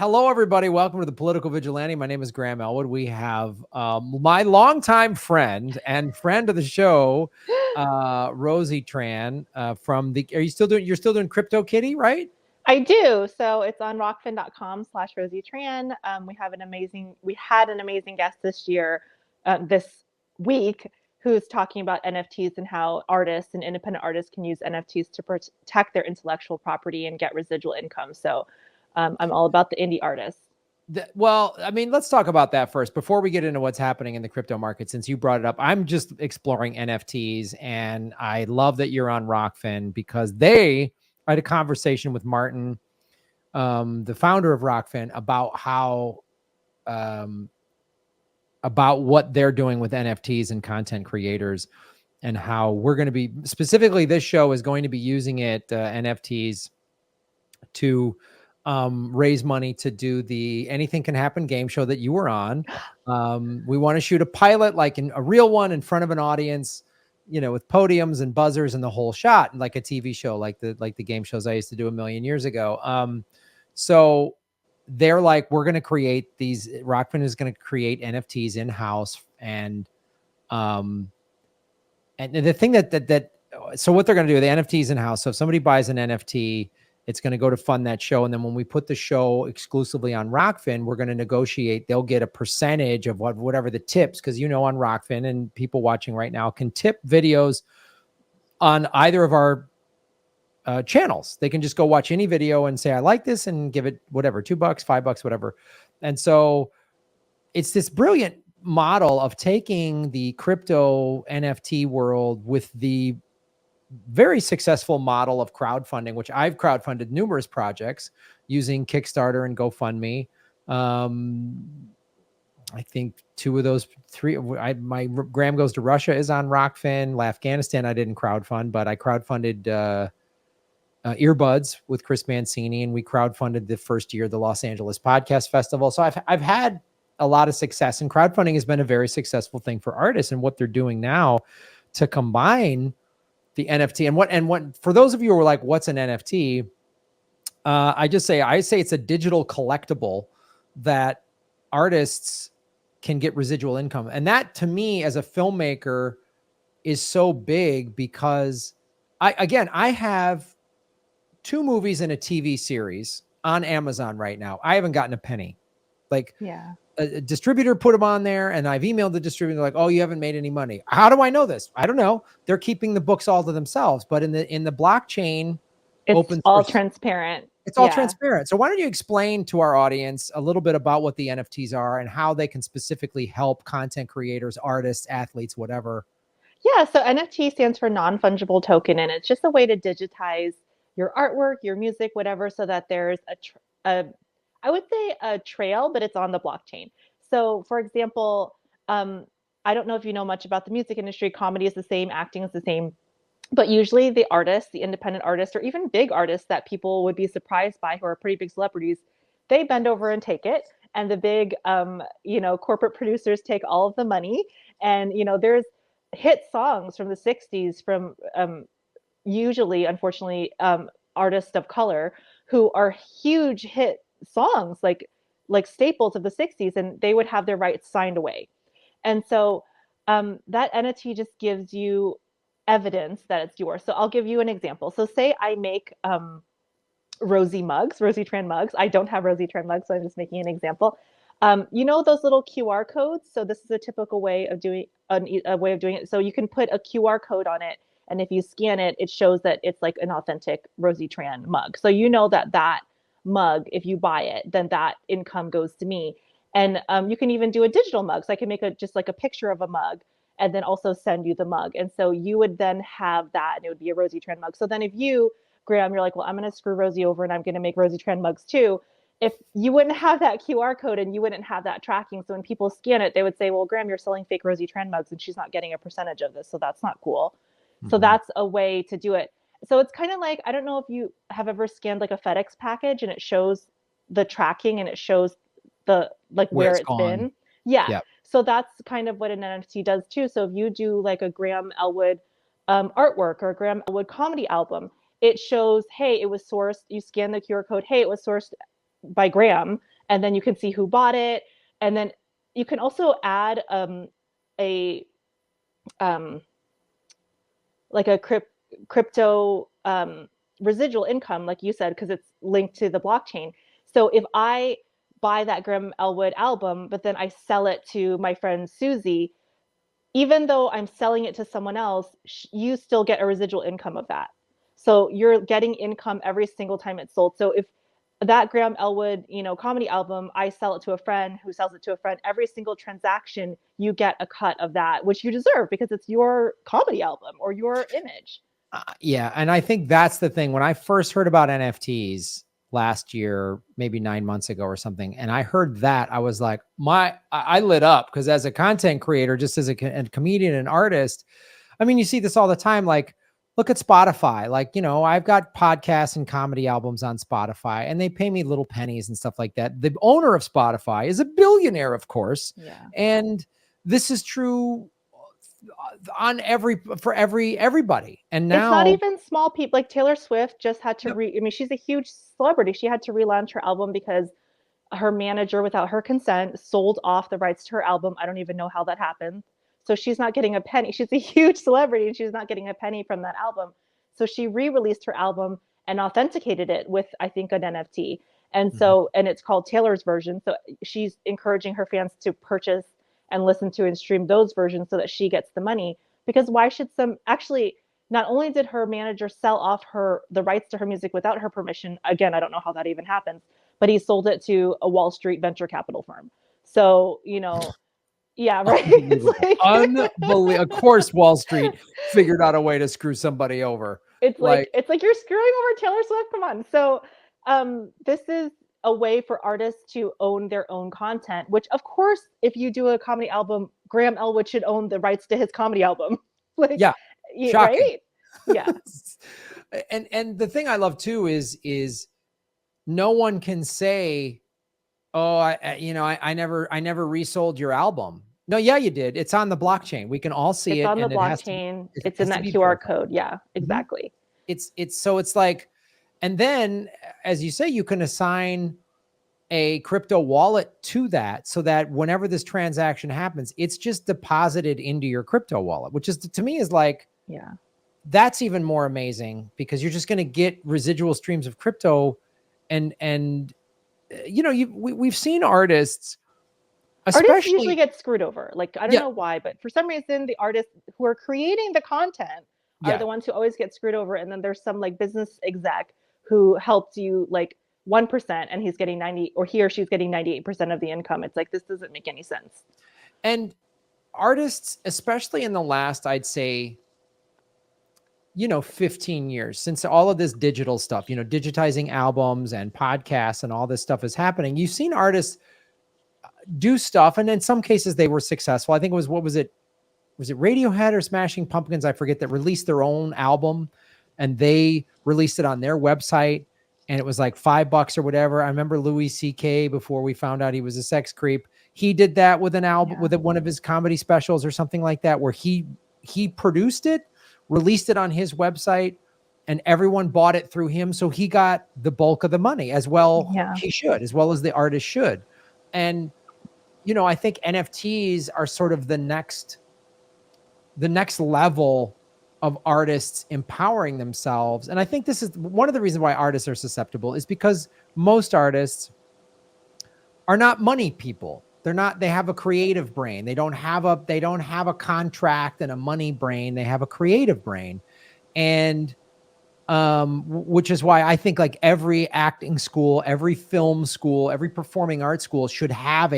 Hello, everybody. Welcome to the Political Vigilante. My name is Graham Elwood. We have my longtime friend and friend of the show, Rosie Tran from the. Are you still doing? You're still doing Crypto Kitty, right? I do. So it's on rockfin.com/Rosie Tran. We had an amazing guest this week, who's talking about NFTs and how artists and independent artists can use NFTs to protect their intellectual property and get residual income. So I'm all about the indie artists. Well, I mean, let's talk about that first before we get into what's happening in the crypto market. Since you brought it up, I'm just exploring NFTs, and I love that you're on Rockfin because I had a conversation with Martin, the founder of Rockfin, about about what they're doing with NFTs and content creators, and how we're going to be specifically. This show is going to be using NFTs to raise money to do the Anything Can Happen game show that you were on. We want to shoot a pilot, like a real one, in front of an audience, with podiums and buzzers and the whole shot, like a TV show, like the game shows I used to do a million years ago. So they're like, we're going to create these. Rockfin is going to create NFTs in house, and the thing so what they're going to do, the NFTs in house. So if somebody buys an NFT, it's going to go to fund that show. And then when we put the show exclusively on Rockfin, we're going to negotiate. They'll get a percentage of whatever the tips, because on Rockfin, and people watching right now can tip videos on either of our channels. They can just go watch any video and say, I like this, and give it whatever, $2, $5, whatever. And so it's this brilliant model of taking the crypto NFT world with the very successful model of crowdfunding, which I've crowdfunded numerous projects using Kickstarter and GoFundMe. I think my Graham Goes to Russia is on Rockfin. Afghanistan, I didn't crowdfund, but I crowdfunded Earbuds with Chris Mancini, and we crowdfunded the first year of the Los Angeles Podcast Festival. So I've had a lot of success, and crowdfunding has been a very successful thing for artists. And what they're doing now to combine the NFT and what for those of you who are like, what's an NFT? I say it's a digital collectible that artists can get residual income. And that, to me, as a filmmaker, is so big, because I have 2 movies and a TV series on Amazon right now. I haven't gotten a penny. A distributor put them on there, and I've emailed the distributor, like, oh, you haven't made any money. How do I know this? I don't know. They're keeping the books all to themselves, but in the blockchain, it's all transparent. It's all transparent. So why don't you explain to our audience a little bit about what the NFTs are and how they can specifically help content creators, artists, athletes, whatever? Yeah. So NFT stands for non-fungible token, and it's just a way to digitize your artwork, your music, whatever, so that there's I would say a trail, but it's on the blockchain. So, for example, I don't know if you know much about the music industry. Comedy is the same, acting is the same, but usually the artists, the independent artists, or even big artists that people would be surprised by, who are pretty big celebrities, they bend over and take it, and the big, corporate producers take all of the money. And there's hit songs from the '60s from usually, unfortunately, artists of color who are huge hit songs, like staples of the '60s, and they would have their rights signed away. And so that NFT just gives you evidence that it's yours. So I'll give you an example. So say I make Rosie Tran mugs. I don't have Rosie Tran mugs, so I'm just making an example. Those little QR codes? So this is a typical way of doing it. So you can put a QR code on it, and if you scan it, it shows that it's like an authentic Rosie Tran mug. So that mug, if you buy it, then that income goes to me. And you can even do a digital mug. So I can make just like a picture of a mug, and then also send you the mug. And so you would then have that, and it would be a Rosie Tran mug. So then if you, Graham, you're like, well, I'm going to screw Rosie over, and I'm going to make Rosie Tran mugs too. If you wouldn't have that QR code, and you wouldn't have that tracking, so when people scan it, they would say, well, Graham, you're selling fake Rosie Tran mugs, and she's not getting a percentage of this. So that's not cool. Mm-hmm. So that's a way to do it. So it's kind of like, I don't know if you have ever scanned like a FedEx package, and it shows the tracking, and it shows the where it's been. Yeah. Yep. So that's kind of what an NFT does too. So if you do like a Graham Elwood artwork or a Graham Elwood comedy album, it shows, hey, it was sourced. You scan the QR code. Hey, it was sourced by Graham, and then you can see who bought it, and then you can also add a like a crypto residual income, like you said, because it's linked to the blockchain. So if I buy that Graham Elwood album, but then I sell it to my friend Susie, even though I'm selling it to someone else, you still get a residual income of that. So you're getting income every single time it's sold. So if that Graham Elwood, comedy album, I sell it to a friend who sells it to a friend, every single transaction, you get a cut of that, which you deserve because it's your comedy album or your image. Yeah. And I think that's the thing. When I first heard about NFTs last year, maybe 9 months ago or something, and I heard that, I was like, I lit up, because as a content creator, just as a comedian and artist, I mean, you see this all the time. Like, look at Spotify. Like, I've got podcasts and comedy albums on Spotify, and they pay me little pennies and stuff like that. The owner of Spotify is a billionaire, of course. Yeah. And this is true on everybody. And now it's not even small people. Like Taylor Swift just had to I mean, she's a huge celebrity. She had to relaunch her album because her manager, without her consent, sold off the rights to her album. I don't even know how that happened. So she's not getting a penny. She's a huge celebrity and she's not getting a penny from that album. So she re-released her album and authenticated it with, I think, an NFT. And so, and it's called Taylor's version. So she's encouraging her fans to purchase and listen to and stream those versions so that she gets the money. Because why should actually, not only did her manager sell off the rights to her music without her permission, again, I don't know how that even happens, but he sold it to a Wall Street venture capital firm. So, yeah, right. Unbelievable. Of course, Wall Street figured out a way to screw somebody over. It's like you're screwing over Taylor Swift. Come on. So this is a way for artists to own their own content, which of course, if you do a comedy album, Graham Elwood should own the rights to his comedy album. Like, yeah. Shocking. Right? Yeah. and the thing I love too is no one can say, oh, I never resold your album. No, yeah, you did. It's on the blockchain. We can all see it. It's on the blockchain. It's in that QR code. Yeah, exactly. It's like, and then as you say, you can assign a crypto wallet to that so that whenever this transaction happens, it's just deposited into your crypto wallet, which is, to me, is like, yeah, that's even more amazing, because you're just going to get residual streams of crypto. And we've seen artists usually get screwed over. Like, I don't know why, but for some reason, the artists who are creating the content are the ones who always get screwed over. And then there's some like business exec who helped you like 1%, and he's getting 90, or he or she's getting 98% of the income. It's like, this doesn't make any sense. And artists, especially in the last, I'd say, 15 years, since all of this digital stuff, digitizing albums and podcasts and all this stuff is happening, you've seen artists do stuff. And in some cases they were successful. I think it was, was it Radiohead or Smashing Pumpkins? I forget, that released their own album, and they released it on their website, and it was like $5 or whatever. I remember Louis C.K., before we found out he was a sex creep, he did that with an album, with one of his comedy specials or something like that, where he produced it, released it on his website, and everyone bought it through him. So he got the bulk of the money as well. Yeah. He should, as well as the artist should. And, I think NFTs are sort of the next level of artists empowering themselves. And I think this is one of the reasons why artists are susceptible, is because most artists are not money people. They have a creative brain. They don't have a contract and a money brain. They have a creative brain. And which is why I think like every acting school, every film school, every performing arts school should have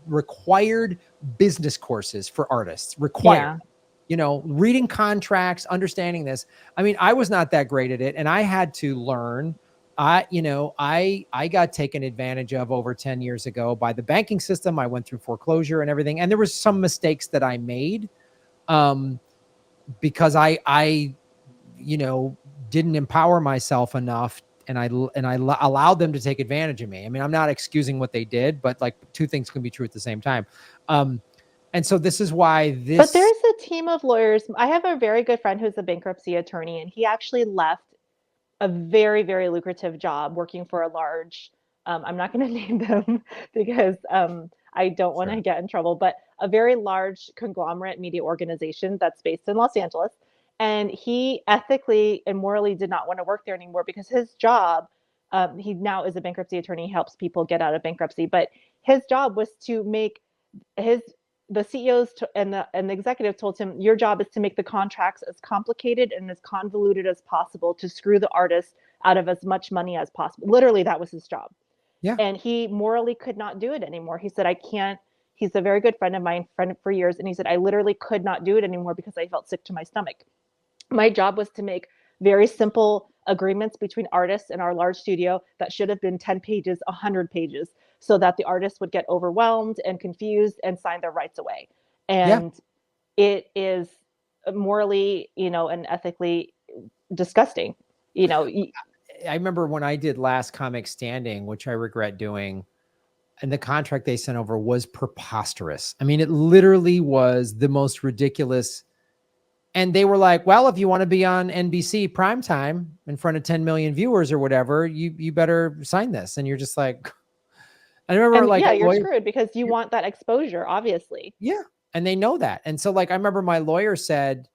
required business courses for artists. Required. Reading contracts, understanding this. I mean, I was not that great at it, and I had to learn. I got taken advantage of over 10 years ago by the banking system. I went through foreclosure and everything, and there was some mistakes that I made because I didn't empower myself enough, and I allowed them to take advantage of me. I mean, I'm not excusing what they did, but like, two things can be true at the same time. And so this is why this. But there's a team of lawyers. I have a very good friend who's a bankruptcy attorney, and he actually left a very, very lucrative job working for a large I'm not going to name them because I don't want to Sure. get in trouble, but a very large conglomerate media organization that's based in Los Angeles. And he ethically and morally did not want to work there anymore because his job, he now is a bankruptcy attorney, helps people get out of bankruptcy, but his job was to make his the CEOs and the executive told him your job is to make the contracts as complicated and as convoluted as possible to screw the artist out of as much money as possible. Literally, that was his job. Yeah. And he morally could not do it anymore. He said, I can't. He's a very good friend of mine, friend for years. And he said, I literally could not do it anymore because I felt sick to my stomach. My job was to make very simple agreements between artists and our large studio that should have been 10 pages, 100 pages, so that the artists would get overwhelmed and confused and sign their rights away. Yeah. And it is morally, and ethically disgusting. I remember when I did Last Comic Standing, which I regret doing, and the contract they sent over was preposterous. I mean, it literally was the most ridiculous. And they were like, well, if you want to be on NBC primetime in front of 10 million viewers or whatever, you better sign this. And you're just like, I remember And like yeah, a you're lawyer. screwed because you want that exposure, obviously. Yeah. And they know that. And so like, I remember my lawyer said,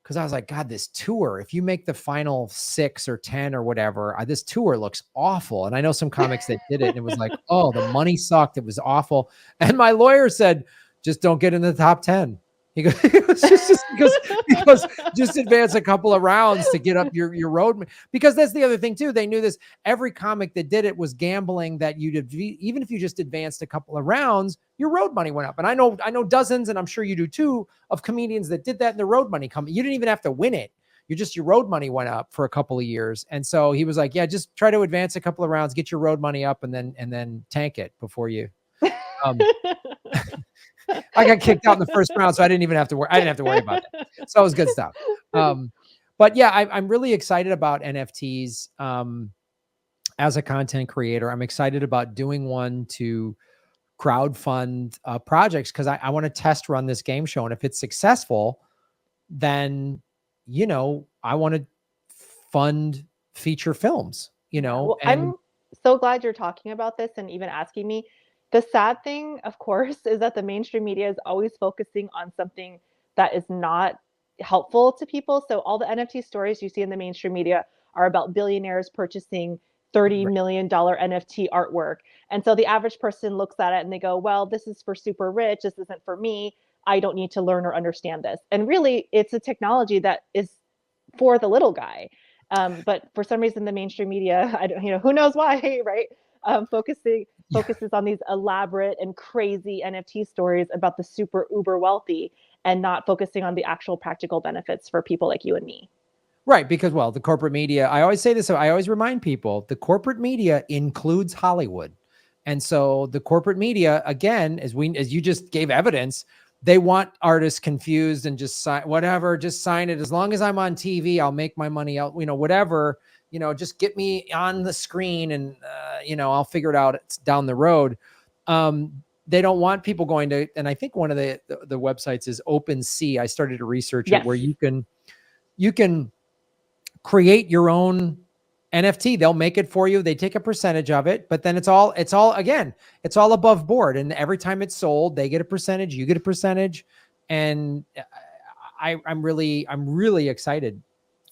because I was like, God, this tour, if you make the final 6 or 10 or whatever, this tour looks awful. And I know some comics that did it and it was like, oh, the money sucked. It was awful. And my lawyer said, just don't get in the top 10. He goes, just because just advance a couple of rounds to get up your road. Because that's the other thing too. They knew this. Every comic that did it was gambling that even if you just advanced a couple of rounds, your road money went up. And I know dozens, and I'm sure you do too, of comedians that did that, and the road money come. You didn't even have to win it. Your road money went up for a couple of years. And so he was like, yeah, just try to advance a couple of rounds, get your road money up, and then tank it before you. I got kicked out in the first round, so I didn't have to worry about that. So it was good stuff. But yeah, I'm really excited about NFTs as a content creator. I'm excited about doing one to crowdfund projects because I want to test run this game show. And if it's successful, then, I want to fund feature films, Well, and I'm so glad you're talking about this and even asking me. The sad thing, of course, is that the mainstream media is always focusing on something that is not helpful to people. So all the NFT stories you see in the mainstream media are about billionaires purchasing $30 million NFT artwork. And so the average person looks at it and they go, well, this is for super rich. This isn't for me. I don't need to learn or understand this. And really, it's a technology that is for the little guy. But for some reason, the mainstream media, I don't, who knows why, right? Focuses on these elaborate and crazy NFT stories about the super uber wealthy and not focusing on the actual practical benefits for people like you and me. Right, because the corporate media, I always say this, I always remind people, the corporate media includes Hollywood. And so the corporate media, again, as you just gave evidence, they want artists confused and just just sign it. As long as I'm on TV, I'll make my money out, whatever, just get me on the screen and, I'll figure it out down the road. They don't want people going to, and I think one of the websites is OpenSea. I started to research it where you can create your own NFT. They'll make it for you. They take a percentage of it, but then it's all above board. And every time it's sold, they get a percentage, you get a percentage. And I'm really excited.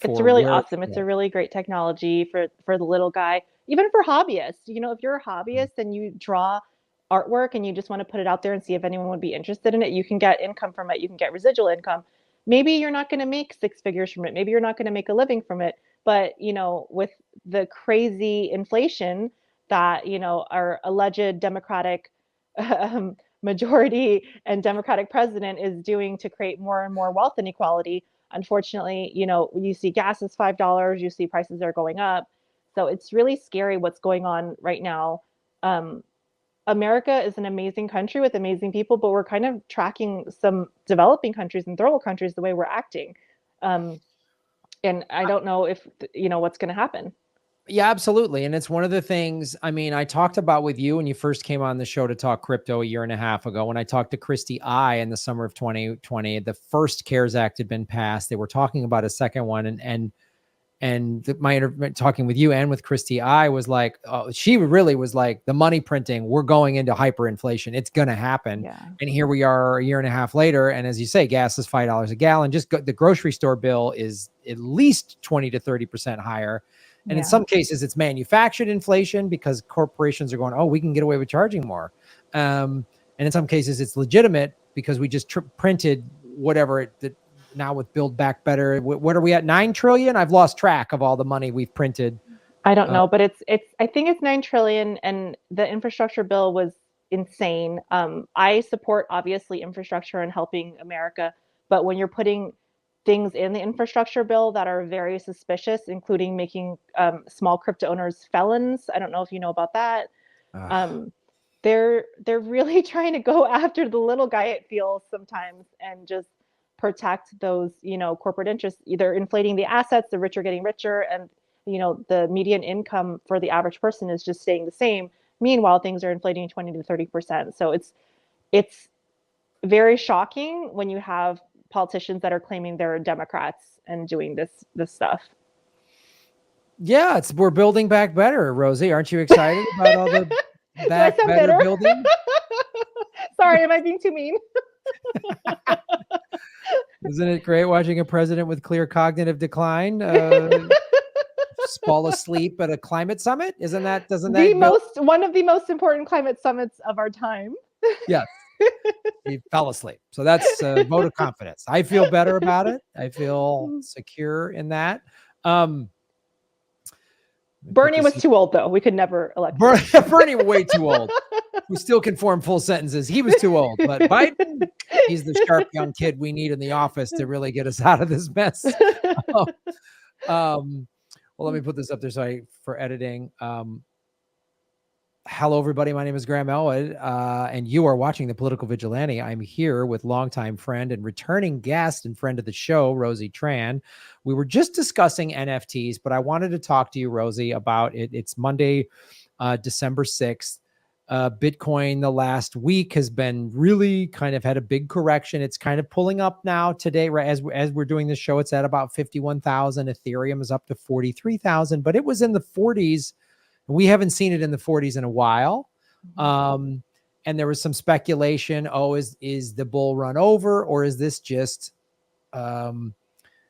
It's really awesome. It's a really great technology for the little guy, even for hobbyists. If you're a hobbyist and you draw artwork and you just want to put it out there and see if anyone would be interested in it, you can get income from it. You can get residual income. Maybe you're not going to make 6 figures from it. Maybe you're not going to make a living from it. But, with the crazy inflation that, our alleged Democratic majority and Democratic president is doing to create more and more wealth inequality, unfortunately, you see gas is $5, you see prices are going up. So it's really scary what's going on right now. America is an amazing country with amazing people, but we're kind of tracking some developing countries and third world countries the way we're acting. And I don't know if, what's going to happen. Yeah, absolutely. And it's one of the things, I talked about with you when you first came on the show to talk crypto a year and a half ago, when I talked to Christy I in the summer of 2020, the first CARES Act had been passed. They were talking about a second one. And talking with you and with Christy, I was like, she really was like, the money printing, we're going into hyperinflation. It's going to happen. Yeah. And here we are a year and a half later. And as you say, gas is $5 a gallon. The grocery store bill is at least 20 to 30% higher. And in some cases, it's manufactured inflation because corporations are going, oh, we can get away with charging more. And in some cases, it's legitimate because we just printed whatever now with Build Back Better. What are we at? 9 trillion? I've lost track of all the money we've printed. I don't know, but I think it's 9 trillion, and the infrastructure bill was insane. I support obviously infrastructure and helping America, but when you're putting things in the infrastructure bill that are very suspicious, including making small crypto owners felons, I don't know if you know about that. They're really trying to go after the little guy, it feels sometimes, and just protect those, corporate interests, either inflating the assets, the rich are getting richer, and the median income for the average person is just staying the same. Meanwhile, things are inflating 20 to 30%. So it's very shocking when you have politicians that are claiming they're Democrats and doing this stuff. Yeah, we're building back better, Rosie. Aren't you excited about all the back better building? Sorry, am I being too mean? Isn't it great watching a president with clear cognitive decline fall asleep at a climate summit? One of the most important climate summits of our time? Yes. He fell asleep. So that's a vote of confidence. I feel better about it. I feel secure in that. Bernie was too old, though. We could never elect Bernie way too old. Who still can form full sentences. He was too old. But Biden, he's the sharp young kid we need in the office to really get us out of this mess. Well, let me put this up there for editing. Hello, everybody. My name is Graham Elwood, and you are watching The Political Vigilante. I'm here with longtime friend and returning guest and friend of the show, Rosie Tran. We were just discussing NFTs, but I wanted to talk to you, Rosie, about it. It's Monday, December 6th. Bitcoin the last week has been really kind of had a big correction. It's kind of pulling up now today, right? As we're doing this show, it's at about 51,000. Ethereum is up to 43,000, but it was in the 40s. We haven't seen it in the 40s in a while. And there was some speculation, is the bull run over, or is this just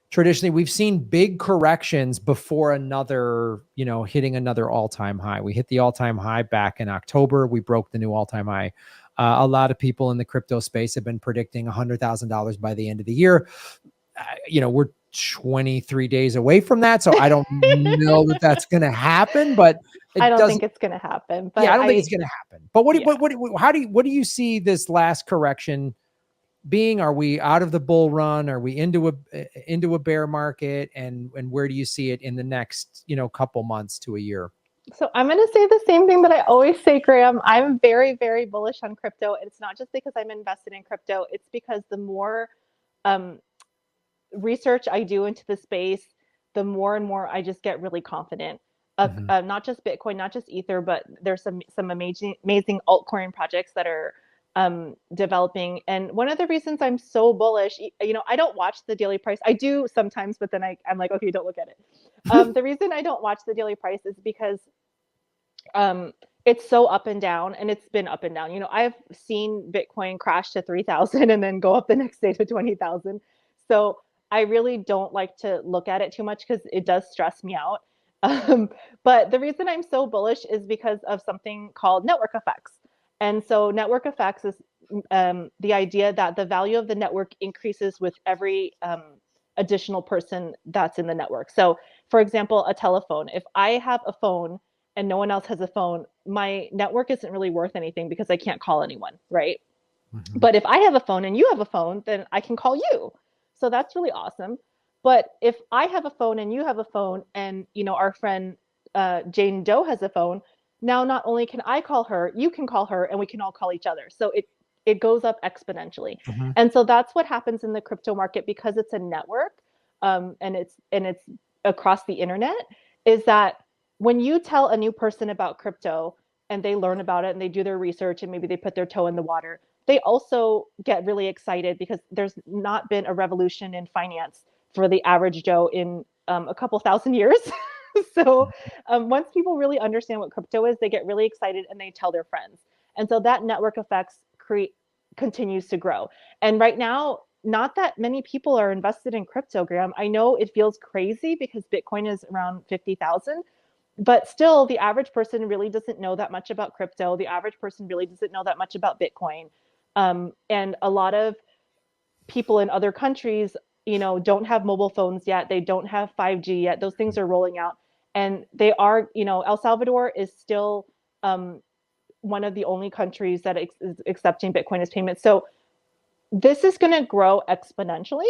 traditionally we've seen big corrections before another, hitting another all-time high. We hit the all-time high back in October. We broke the new all-time high. A lot of people in the crypto space have been predicting $100,000 by the end of the year. We're 23 days away from that. So I don't know that that's going to happen, but I don't think it's going to happen. But yeah, I don't think it's going to happen. But what do you see this last correction being? Are we out of the bull run? Are we into a bear market? And where do you see it in the next, couple months to a year? So I'm going to say the same thing that I always say, Graham. I'm very, very bullish on crypto. It's not just because I'm invested in crypto. It's because the more research I do into the space, the more and more I just get really confident of not just Bitcoin, not just Ether, but there's some amazing altcoin projects that are developing. And one of the reasons I'm so bullish, I don't watch the daily price. I do sometimes, but then I'm like, okay, don't look at it. The reason I don't watch the daily price is because it's so up and down, and it's been up and down. I've seen Bitcoin crash to 3,000 and then go up the next day to 20,000. So I really don't like to look at it too much because it does stress me out. But the reason I'm so bullish is because of something called network effects. And so network effects is the idea that the value of the network increases with every additional person that's in the network. So for example, a telephone. If I have a phone and no one else has a phone, my network isn't really worth anything because I can't call anyone, right? But if I have a phone and you have a phone, then I can call you. So that's really awesome. But if I have a phone and you have a phone and, our friend Jane Doe has a phone, now not only can I call her, you can call her, and we can all call each other. So it goes up exponentially. And so that's what happens in the crypto market because it's a network and it's across the internet, is that when you tell a new person about crypto and they learn about it and they do their research and maybe they put their toe in the water, they also get really excited because there's not been a revolution in finance for the average Joe in a couple thousand years. So once people really understand what crypto is, they get really excited and they tell their friends. And so that network effects continues to grow. And right now, not that many people are invested in crypto, Graham. I know it feels crazy because Bitcoin is around 50,000, but still the average person really doesn't know that much about crypto. The average person really doesn't know that much about Bitcoin. And a lot of people in other countries, don't have mobile phones yet. They don't have 5G yet. Those things are rolling out. And they are, El Salvador is still one of the only countries that is accepting Bitcoin as payment. So this is going to grow exponentially.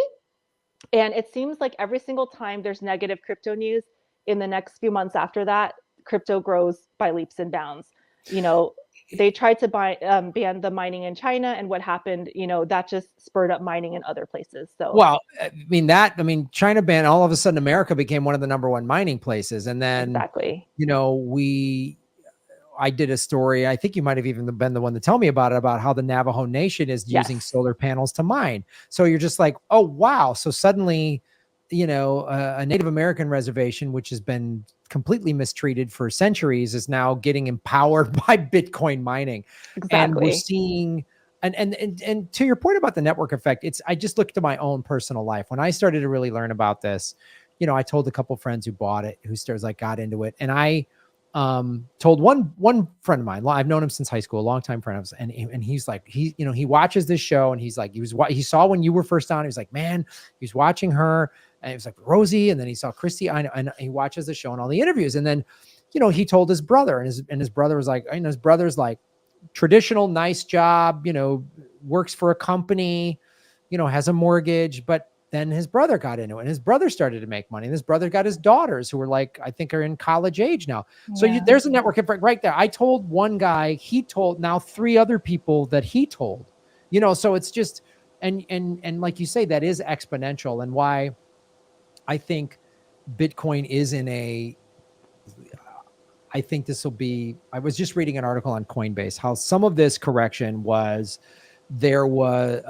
And it seems like every single time there's negative crypto news, in the next few months after that, crypto grows by leaps and bounds. They tried to ban the mining in China, and what happened, that just spurred up mining in other places. So, well, China ban, all of a sudden America became one of the number one mining places. And then, exactly. I did a story, I think you might have even been the one to tell me about it, about how the Navajo Nation is using solar panels to mine. So you're just like, oh, wow. So suddenly, a Native American reservation, which has been completely mistreated for centuries, is now getting empowered by Bitcoin mining. Exactly. And we're seeing, and to your point about the network effect, I just looked at my own personal life. When I started to really learn about this, I told a couple of friends who bought it, who got into it. And I told one friend of mine, I've known him since high school, a longtime friend of us, and he's like, he watches this show, and he's like, he saw when you were first on, he was like, man, he was watching her, and it was like Rosie, and then he saw Christy, and he watches the show and all the interviews, and then, he told his brother, and his brother was like, his brother's like, traditional, nice job, works for a company, has a mortgage, but then his brother got into it, and his brother started to make money. And his brother got his daughters, who were like, I think are in college age now. So there's a network effect right there. I told one guy, he told now 3 other people that he told, so it's just, and like you say, that is exponential. And why I think Bitcoin is I think this will be, I was just reading an article on Coinbase, how some of this correction there was,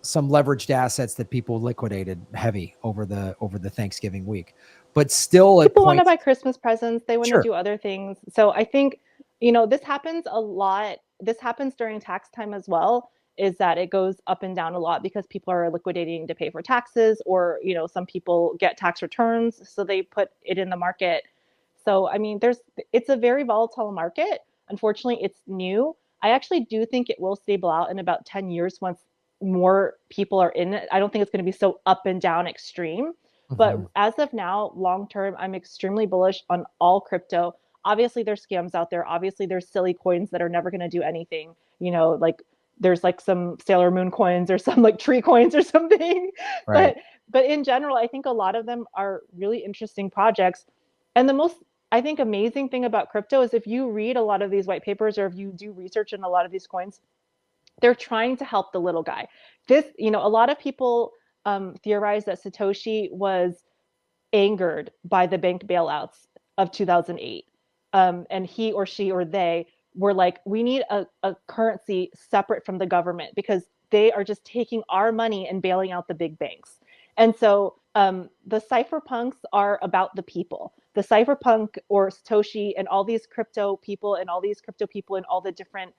some leveraged assets that people liquidated heavy over the Thanksgiving week, but still people want to buy Christmas presents. They want to do other things. So I think, this happens a lot. This happens during tax time as well, is that it goes up and down a lot because people are liquidating to pay for taxes, or, some people get tax returns, so they put it in the market. So, it's a very volatile market. Unfortunately, it's new. I actually do think it will stable out in about 10 years once more people are in it. I don't think it's going to be so up and down extreme. But as of now, long term, I'm extremely bullish on all crypto. Obviously, there's scams out there. Obviously, there's silly coins that are never going to do anything. Like there's like some Sailor Moon coins or some like tree coins or something. Right. But in general, I think a lot of them are really interesting projects. And the most, I think, amazing thing about crypto is if you read a lot of these white papers, or if you do research in a lot of these coins, they're trying to help the little guy. A lot of people theorize that Satoshi was angered by the bank bailouts of 2008. And he or she or they were like, we need a currency separate from the government because they are just taking our money and bailing out the big banks. And so the cypherpunks are about the people. The cypherpunk or Satoshi and all these crypto people and all the different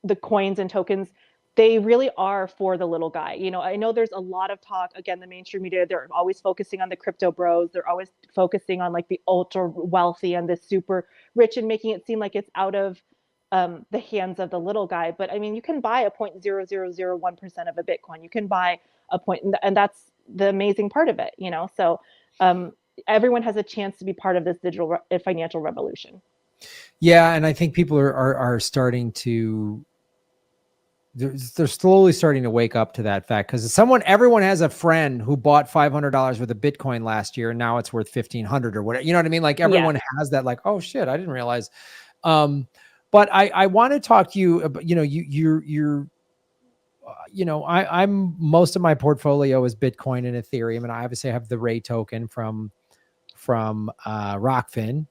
the coins and tokens, they really are for the little guy. I know there's a lot of talk, again, the mainstream media, they're always focusing on the crypto bros. They're always focusing on like the ultra wealthy and the super rich and making it seem like it's out of the hands of the little guy. But you can buy a 0.0001% of a Bitcoin. You can buy a point, and that's the amazing part of it, So everyone has a chance to be part of this digital financial revolution. Yeah. And I think people are starting to, they're slowly starting to wake up to that fact, because everyone has a friend who bought $500 worth of Bitcoin last year, and now it's worth 1,500 or whatever. You know what I mean? Like everyone has that, like, oh shit, I didn't realize. But I want to talk to you about, I'm most of my portfolio is Bitcoin and Ethereum, and I obviously have the Ray token from Rockfin.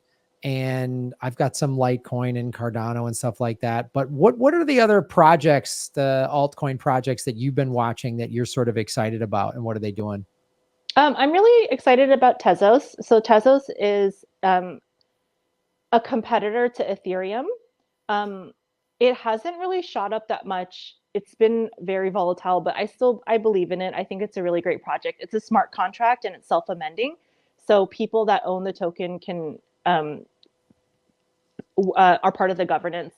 And I've got some Litecoin and Cardano and stuff like that. But what are the other projects, the altcoin projects that you've been watching that you're sort of excited about, and what are they doing? I'm really excited about Tezos. So Tezos is a competitor to Ethereum. Um, it hasn't really shot up that much. It's been very volatile, but I believe in it. I think it's a really great project. It's a smart contract and it's self-amending. So people that own the token can are part of the governance.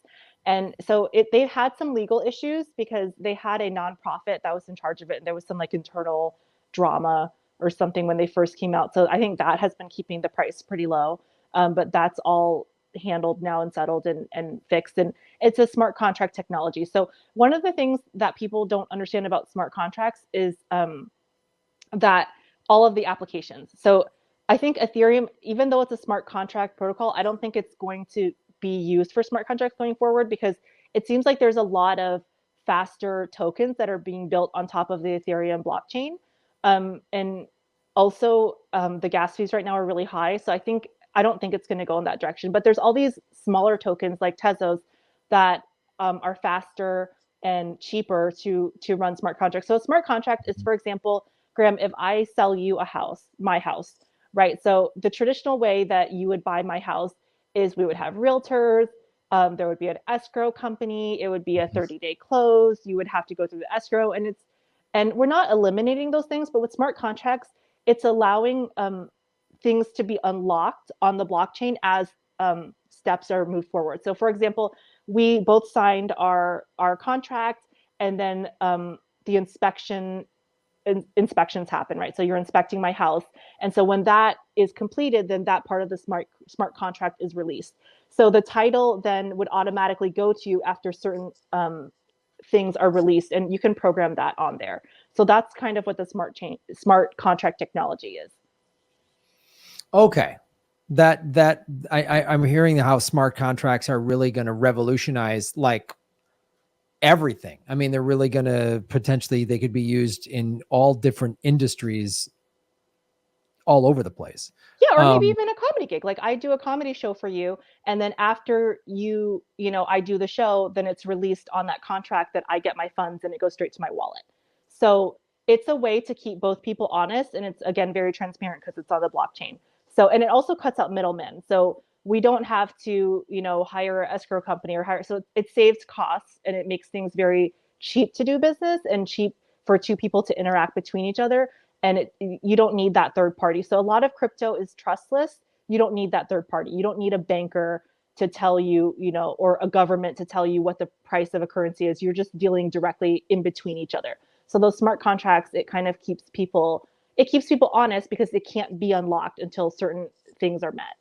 And so they had some legal issues because they had a nonprofit that was in charge of it, and there was some like internal drama or something when they first came out. So I think that has been keeping the price pretty low. But that's all handled now and settled and fixed. And it's a smart contract technology. So one of the things that people don't understand about smart contracts is that all of the applications. So I think Ethereum, even though it's a smart contract protocol, I don't think it's going to be used for smart contracts going forward because it seems like there's a lot of faster tokens that are being built on top of the Ethereum blockchain. And also, the gas fees right now are really high. So I don't think it's going to go in that direction. But there's all these smaller tokens like Tezos that are faster and cheaper to run smart contracts. So a smart contract is, for example, Graham, if I sell you a house, my house, right? So the traditional way that you would buy my house is we would have realtors, there would be an escrow company, it would be a 30-day close, you would have to go through the escrow, and we're not eliminating those things, but with smart contracts, it's allowing things to be unlocked on the blockchain as steps are moved forward. So, for example, we both signed our contract, and then the inspections happen, right? So you're inspecting my house, and so when that is completed, then that part of the smart contract is released. So the title then would automatically go to you after certain things are released, and you can program that on there. So that's kind of what the smart contract technology is. Okay. I'm hearing how smart contracts are really going to revolutionize like everything. I mean, they're really going to potentially, they could be used in all different industries all over the place. Yeah, or maybe even a comedy gig. Like I do a comedy show for you, and then after I do the show, then it's released on that contract that I get my funds and it goes straight to my wallet. So it's a way to keep both people honest, and it's again very transparent because it's on the blockchain. So and it also cuts out middlemen. So we don't have to, hire an escrow company or hire. So it saves costs and it makes things very cheap to do business and cheap for two people to interact between each other, and you don't need that third party. So a lot of crypto is trustless. You don't need that third party. You don't need a banker to tell you, or a government to tell you what the price of a currency is. You're just dealing directly in between each other. So those smart contracts, it kind of keeps people honest because it can't be unlocked until certain things are met.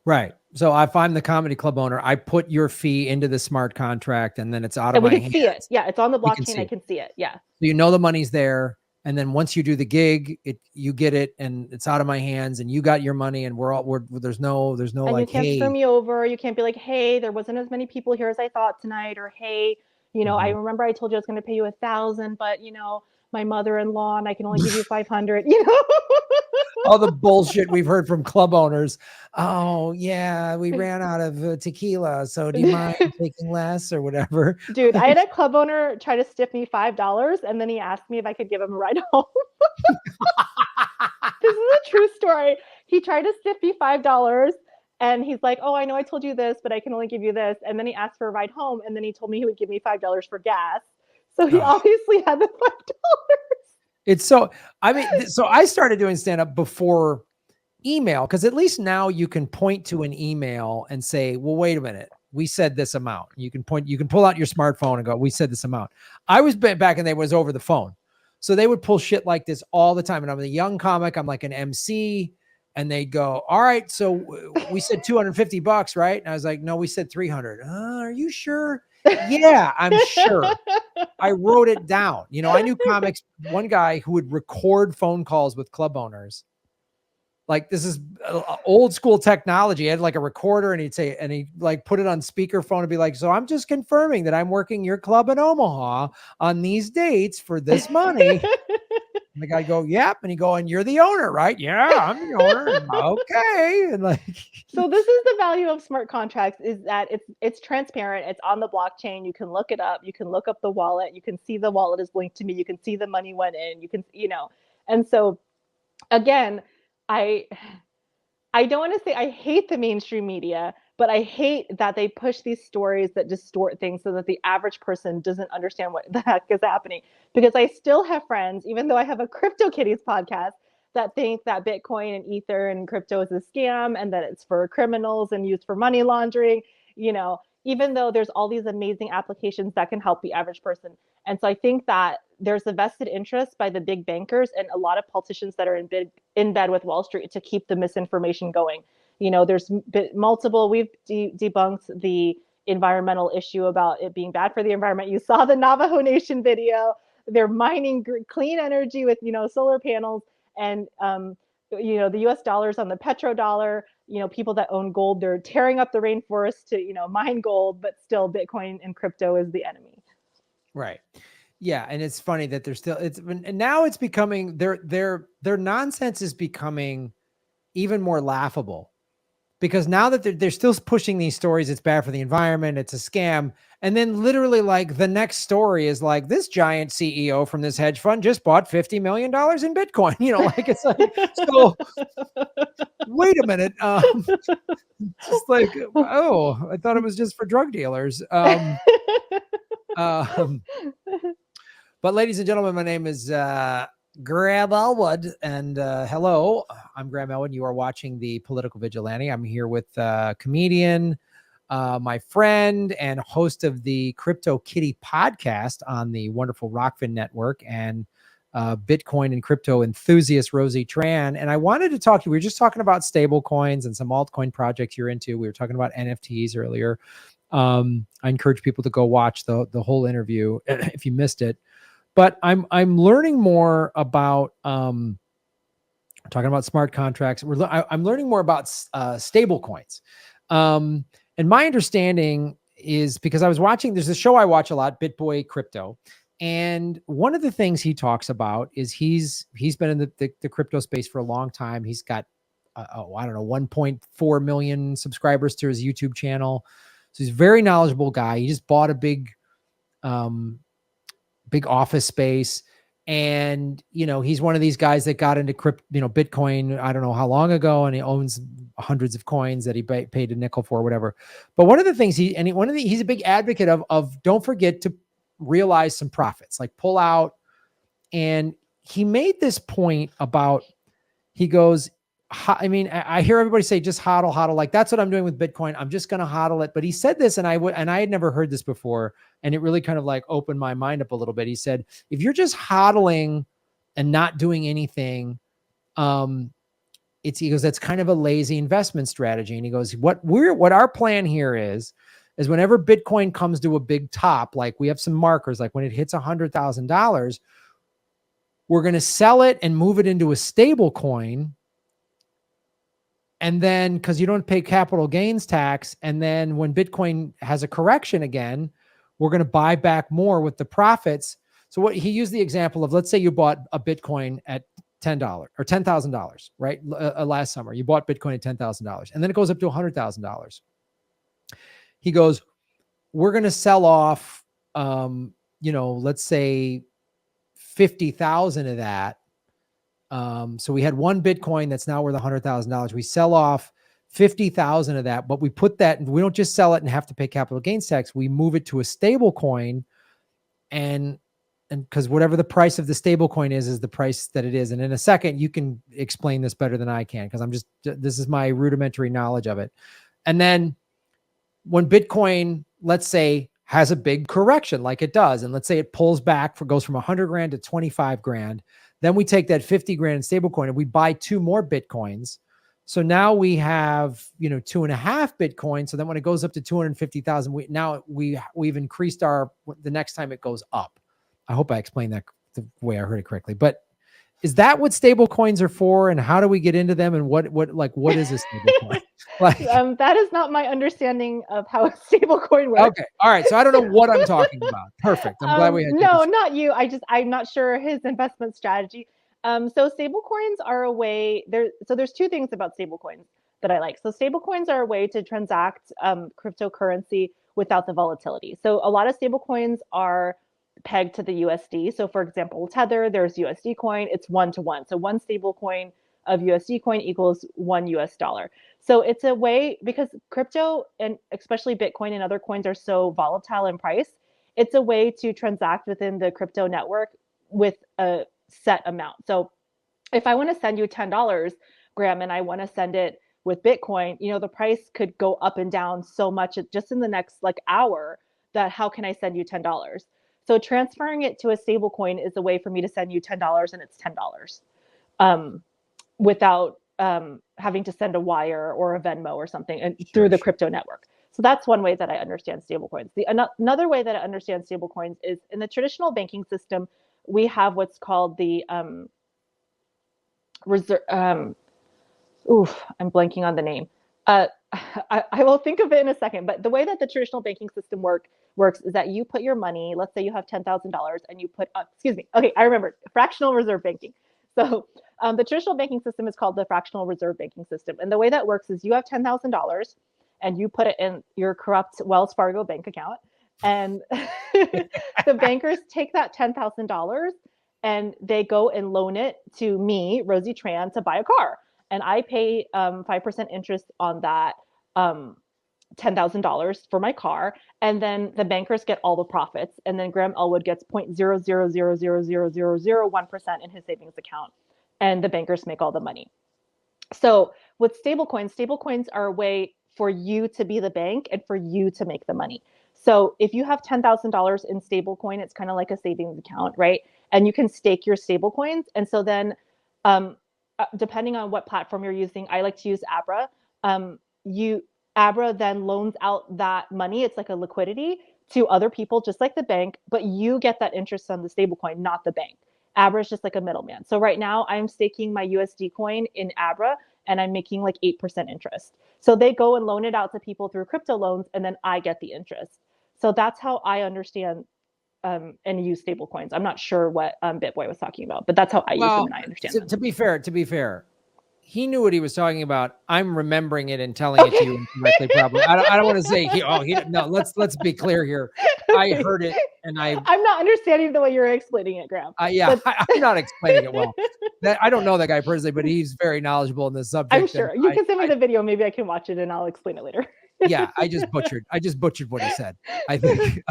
Right. So if I'm the comedy club owner, I put your fee into the smart contract and then it's out of And we my can hands. see it. Yeah, it's on the blockchain. I can see it. Yeah. So the money's there. And then once you do the gig, you get it and it's out of my hands and you got your money and there's no and like, you can't hey, screw me over. You can't be like, hey, there wasn't as many people here as I thought tonight, or hey, I remember I told you I was going to pay you 1,000, but my mother-in-law and I can only give you 500. All the bullshit we've heard from club owners. Oh yeah, we ran out of tequila, so do you mind taking less or whatever? Dude, I had a club owner try to stiff me $5, and then he asked me if I could give him a ride home. This is a true story. He tried to stiff me $5, and he's like, "Oh, I know I told you this, but I can only give you this." And then he asked for a ride home, and then he told me he would give me $5 for gas. So he obviously had the $5. It's so, I mean, so I started doing stand-up before email, because at least now you can point to an email and say, well, wait a minute, we said this amount. You can pull out your smartphone and go, we said this amount. I was back and they was over the phone. So they would pull shit like this all the time. And I'm a young comic. I'm like an MC. And they'd go, all right, so we said $250, right? And I was like, no, we said 300. Are you sure? Yeah, I'm sure. I wrote it down. I knew comics, one guy who would record phone calls with club owners. Like, this is old school technology. He had like a recorder and he'd like put it on speakerphone and be like, so I'm just confirming that I'm working your club in Omaha on these dates for this money. And the guy go, yep. And he go, and you're the owner, right? Yeah, I'm the owner. Okay. And like, so this is the value of smart contracts, is that it's transparent. It's on the blockchain. You can look it up. You can look up the wallet. You can see the wallet is linked to me. You can see the money went in. You can, and so again, I I don't want to say I hate the mainstream media, but I hate that they push these stories that distort things so that the average person doesn't understand what the heck is happening. Because I still have friends, even though I have a CryptoKitties podcast, that think that Bitcoin and Ether and crypto is a scam and that it's for criminals and used for money laundering, even though there's all these amazing applications that can help the average person. And so I think that there's a vested interest by the big bankers and a lot of politicians that are in bed with Wall Street to keep the misinformation going. There's multiple, we've debunked the environmental issue about it being bad for the environment. You saw the Navajo Nation video. They're mining clean energy with, solar panels and, the US dollars on the petrodollar, people that own gold, they're tearing up the rainforest to, mine gold, but still Bitcoin and crypto is the enemy. Right. Yeah, and it's funny that they're still and now it's becoming their nonsense is becoming even more laughable, because now that they're still pushing these stories, it's bad for the environment, it's a scam, and then literally like the next story is like this giant CEO from this hedge fund just bought $50 million in Bitcoin. Like it's like, so wait a minute, just like, oh, I thought it was just for drug dealers. But ladies and gentlemen, my name is Graham Elwood, and hello, I'm Graham Elwood. You are watching the Political Vigilante. I'm here with comedian, my friend, and host of the Crypto Kitty podcast on the wonderful Rockfin Network, and Bitcoin and crypto enthusiast Rosie Tran. And I wanted to talk to you. We were just talking about stable coins and some altcoin projects you're into. We were talking about NFTs earlier. I encourage people to go watch the whole interview if you missed it. But I'm learning more about talking about smart contracts. I'm learning more about stable coins. And my understanding is, because I was watching, there's a show I watch a lot, BitBoy Crypto. And one of the things he talks about is he's been in the crypto space for a long time. He's got, I don't know, 1.4 million subscribers to his YouTube channel. So he's a very knowledgeable guy. He just bought a big office space. And, he's one of these guys that got into Bitcoin, I don't know how long ago, and he owns hundreds of coins that he paid a nickel for, whatever. But one of the things he's a big advocate of don't forget to realize some profits, like pull out. And he made this point about, he goes, I hear everybody say just hodl. Like that's what I'm doing with Bitcoin. I'm just going to hodl it. But he said this, and I had never heard this before. And it really kind of like opened my mind up a little bit. He said, if you're just hodling and not doing anything, he goes, that's kind of a lazy investment strategy. And he goes, what our plan here is whenever Bitcoin comes to a big top, like we have some markers, like when it hits $100,000, we're going to sell it and move it into a stable coin. And then, because you don't pay capital gains tax, and then when Bitcoin has a correction again, we're going to buy back more with the profits. So what he used the example of, let's say you bought a Bitcoin at $10 or $10,000, right? Last summer, you bought Bitcoin at $10,000, and then it goes up to $100,000. He goes, we're going to sell off, let's say 50,000 of that. So we had one Bitcoin that's now worth $100,000. We sell off 50,000 of that, but we put that, we don't just sell it and have to pay capital gains tax. We move it to a stable coin, and because whatever the price of the stable coin is the price that it is. And in a second, you can explain this better than I can, because this is my rudimentary knowledge of it. And then when Bitcoin, let's say, has a big correction like it does, and let's say it pulls back goes from 100 grand to 25 grand, then we take that 50 grand in stablecoin and we buy 2 more Bitcoins. So now we have, 2.5 Bitcoin. So then when it goes up to 250,000, we've increased the next time it goes up. I hope I explained that the way I heard it correctly. But is that what stable coins are for? And how do we get into them? And what is a stable coin? That is not my understanding of how a stable coin works. Okay. All right. So I don't know what I'm talking about. Perfect. I'm glad we had no, not you. I'm not sure his investment strategy. So stable coins are a way there's 2 things about stable coins that I like. So stable coins are a way to transact cryptocurrency without the volatility. So a lot of stable coins are pegged to the USD. So for example, Tether, there's USD coin, it's 1-to-1. So one stable coin of USD coin equals $1. So it's a way, because crypto and especially Bitcoin and other coins are so volatile in price, it's a way to transact within the crypto network with a set amount. So if I want to send you $10, Graham, and I want to send it with Bitcoin, the price could go up and down so much just in the next hour, that how can I send you $10? So transferring it to a stable coin is a way for me to send you $10 and it's $10 without having to send a wire or a Venmo or something through the crypto network. So that's one way that I understand stablecoins. Another way that I understand stablecoins is in the traditional banking system, we have what's called the reserve. I'm blanking on the name. I will think of it in a second. But the way that the traditional banking system works is that you put your money. Let's say you have $10,000 and you put. Okay, I remember fractional reserve banking. So the traditional banking system is called the fractional reserve banking system. And the way that works is you have $10,000 and you put it in your corrupt Wells Fargo bank account. And the bankers take that $10,000 and they go and loan it to me, Rosie Tran, to buy a car. And I pay 5% interest on that $10,000 for my car. And then the bankers get all the profits. And then Graham Elwood gets 0.000000001% in his savings account. And the bankers make all the money. So with stablecoins are a way for you to be the bank and for you to make the money. So if you have $10,000 in stablecoin, it's kind of like a savings account, right? And you can stake your stablecoins. And so then depending on what platform you're using, I like to use Abra. Abra then loans out that money. It's like a liquidity to other people, just like the bank, but you get that interest on the stablecoin, not the bank. Abra is just like a middleman. So right now I'm staking my USD coin in Abra and I'm making 8% interest. So they go and loan it out to people through crypto loans and then I get the interest. So that's how I understand and use stable coins. I'm not sure what BitBoy was talking about, but that's how I use them and I understand them. To be fair, he knew what he was talking about. I'm remembering it and telling it to you incorrectly. Probably. I don't want to say no. Let's be clear here. I heard it and I'm not understanding the way you're explaining it, Graham. I'm not explaining it well. I don't know that guy personally, but he's very knowledgeable in this subject. I'm sure you can send me the video. Maybe I can watch it and I'll explain it later. Yeah, I just butchered what he said, I think.